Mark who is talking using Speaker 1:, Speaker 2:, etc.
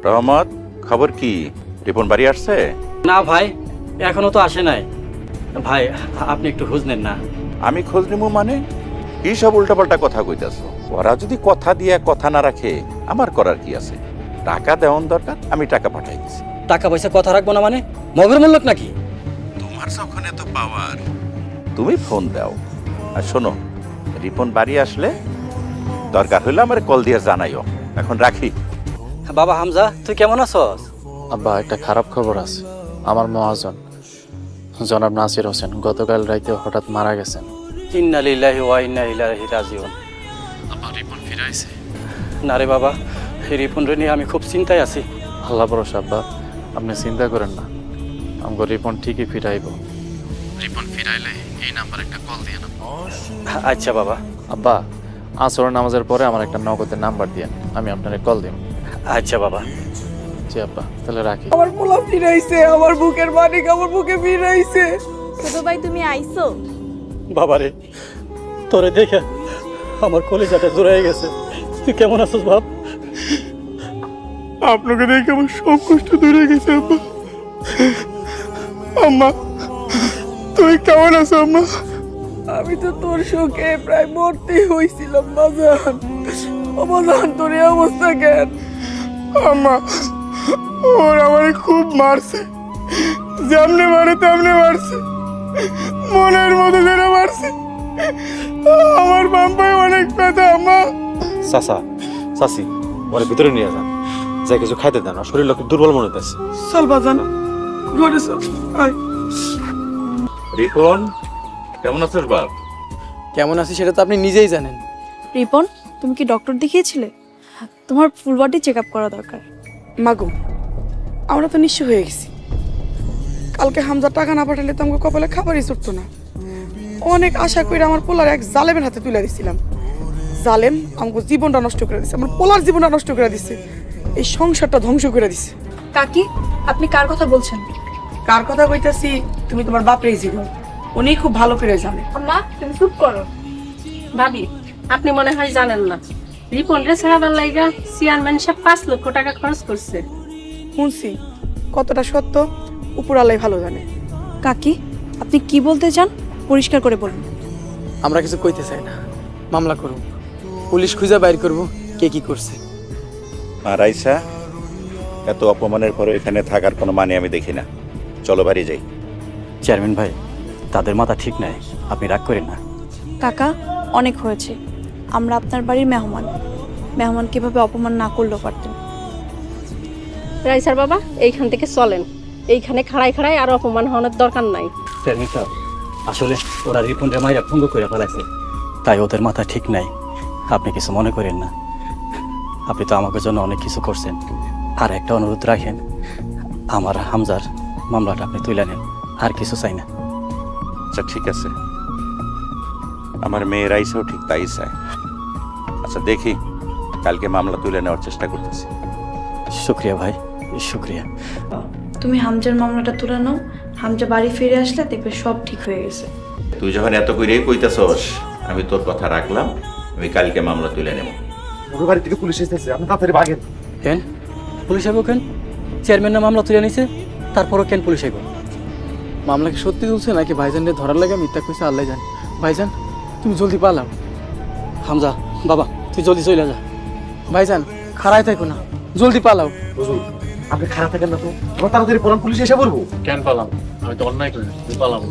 Speaker 1: রহমত, খবর কি? রিপন বাড়ি আসছে?
Speaker 2: না ভাই, এখনো তো আসে নাই। ভাই আপনি একটু খোঁজ নেন না।
Speaker 1: আমি খোঁজ নিবো মানে? কি সব উল্টাপাল্টা কথা কইতাছ? ওরা যদি কথা দিয়ে কথা না রাখে আমার করার কি আছে? টাকা দেওয়ান দরকার, আমি টাকা পাঠাই দিছি।
Speaker 2: টাকা পয়সা কথা রাখবো না মানে মগের মূল্যক নাকি?
Speaker 1: তোমার যখন এত পাওয়ার, তুমি ফোন দাও। আর শোনো, রিপন বাড়ি আসলে দরকার হইলে আমার কল দিয়ে জানাইও। এখন রাখি।
Speaker 2: বাবা হামজা, তুই কেমন আছস?
Speaker 3: আব্বা, একটা খারাপ খবর আছে। আমার মহাজন জনাব নাসির হোসেন গতকাল রাতে হঠাৎ মারা গেছেন।
Speaker 2: ইন্না লিল্লাহি ওয়া ইন্না ইলাইহি রাজিউন।
Speaker 3: আব্বা, রিপন ফিরাইছে?
Speaker 2: না রে বাবা, রিপন রে নিয়ে আমি খুব চিন্তায় আছি।
Speaker 3: আল্লাহ ভরসা আব্বা, আপনি চিন্তা করেন না, আমাকে রিপন ঠিকই ফিরাইব। রিপন ফিরাইলে এই নাম্বার একটা কল দিয়ে না।
Speaker 2: আচ্ছা বাবা।
Speaker 3: আব্বা, আসর নামাজের পরে আমার একটা নগদের নাম্বার দিয়ে আমি আপনাকে কল দিব।
Speaker 2: আচ্ছা বাবা।
Speaker 3: জি আব্বা, তাহলে রাখি।
Speaker 4: আমার পোলা ফিরাইছে, আমার বুকের মানিক আমার বুকে ফিরাইছে।
Speaker 5: ছোট ভাই তুমি আইছো?
Speaker 2: বাবা রে, তোরে দেখে আমার কলিজাটা জোড়ায় গেছে। তুই কেমন আছিস বাপ?
Speaker 4: আপনাকে দেখে আমার সব কষ্ট দূরে গেছে আম্মা। আম্মা, তুই কেমন আছো আম্মা? আমি তো তোর শোকে প্রায় মরতে হয়েছিলাম বাজান। বাজান, তোর এই অবস্থা কেন? আম্মা, ওর আমারে খুব মারছে, যেমনে মারে তেমনে মারছে, মনের মতো করে মারছে। আমার বাম্পায় অনেক ব্যথা আম্মা।
Speaker 6: চাচা, চাচি, ওরা ভিতরে নিয়ে যান, যাই কিছু খাইতে দেন, আর শরীর খুব দুর্বল মনে হইতেছে।
Speaker 4: চল বাজান, ঘরে চল। আয়।
Speaker 1: রিপন, কেমন আছিস বাপ?
Speaker 4: কেমন আছি সেটা তো আপনি নিজেই জানেন।
Speaker 5: রিপন, তুমি কি ডক্টর দেখিয়েছিলে? তোমার ফুল বডি চেক আপ করা দরকার।
Speaker 7: মাগো, আমরা তো নিঃস্ব হয়ে গেছি। কালকে হামজা টাকা না পাঠালে তো আমাকে কপালে খাবারই চড়তো না। অনেক আশা করে আমার পোলার এক জালেমের হাতে তুলে দিছিলাম। জালেম আমাকে জীবনটা নষ্ট করে দিছে, আমার পোলার জীবনটা নষ্ট করে দিছে, এই সংসারটা ধ্বংস করে দিছে।
Speaker 5: কাকি, আপনি কার কথা বলছেন?
Speaker 7: কার কথা কইতাছি তুমি তোমার বাপরেই জীবন, উনি খুব ভালো করে জানে।
Speaker 5: আম্মা, তুমি চুপ করো।
Speaker 8: ভাবি, আপনি মনে হয় জানেন না, রিপন রে ছাড়াবার লাইগা চেয়ারম্যান সাহেব 5 লক্ষ টাকা খরচ করছে।
Speaker 7: শুনছি, কতটা সত্য উপর আল্লাহ ভালো জানে।
Speaker 5: কাকি, আপনি কি বলতে চান পরিষ্কার করে বলুন।
Speaker 4: আমরা কিছু কইতে চাই না, মামলা করব, পুলিশ খুঁজে বাইর করব কে কি করছে।
Speaker 1: আর আইসা, এত অপমানের পরে এখানে থাকার কোনো মানে আমি দেখি না। চলো বাড়ি যাই।
Speaker 2: চেয়ারম্যান ভাই, তাদের মাথা ঠিক নাই, আপনি রাগ করেন না।
Speaker 5: কাকা, অনেক হয়েছে। আমরা আপনার বাড়ির মেহমান, মেহমান কিভাবে অপমান না করলেও পারতেন।
Speaker 8: রাইসার বাবা, এইখান থেকে চলেন, এইখানে খাড়াই খাড়াই আর অপমান হওয়ার দরকার নাই।
Speaker 2: চেয়ারম্যান সাহেব, আসলে ওরা রিপন রে মাইরা ভঙ্গ করে ফেলাইছে, তাই ওদের মাথা ঠিক নাই। আপনি কিছু মনে করেন না, আপনি তো আমাকে জন্য অনেক কিছু করছেন। আর একটা অনুরোধ রাখেন, আমার হামজার মামলাটা আপনি তুলে নেন, আর কিছু চাই না।
Speaker 1: আচ্ছা ঠিক আছে, আমার মেয়ের আইসাও ঠিক তাই চায়। আচ্ছা দেখি, কালকে মামলা তুলে নেওয়ার চেষ্টা করতেছি।
Speaker 2: শুক্রিয়া ভাই, শুক্রিয়া।
Speaker 5: তুমি হামজার মামলাটা তুলে নাও, হামজা বাড়ি ফিরে আসলে দেখবে সব ঠিক হয়ে গেছে।
Speaker 1: তুই যখন এত কইরেই কইতাছস, আমি তোর কথা রাখলাম। আমি কালকে মামলা তুলে নেব।
Speaker 6: ওর বাড়ি থেকে পুলিশ এসেছে, আপনি তাড়াতাড়ি ভাগেন।
Speaker 2: কেন পুলিশ আইব? কেন চেয়ারম্যানের মামলা তুলে নিছে, তারপরও কেন পুলিশ আইব?
Speaker 4: মামলা কি সত্যি তুলছে নাকি ভাইজানরে ধরার লাগে মিথ্যা কইছে আল্লাহ জানে। ভাইজান, তুমি জলদি পালাও।
Speaker 2: হামজা বাবা, তুই জলদি চলে যা।
Speaker 4: ভাইজান, খাড়ায় থাকো না, জলদি পালাও।
Speaker 6: হুজুর, আপনি খারাপ থাকেন না তো, আমার তাড়াতাড়ি পলান, পুলিশ এসে বলবো।
Speaker 3: কেন পালাম? আমি তো অন্যায় করি, পালাম।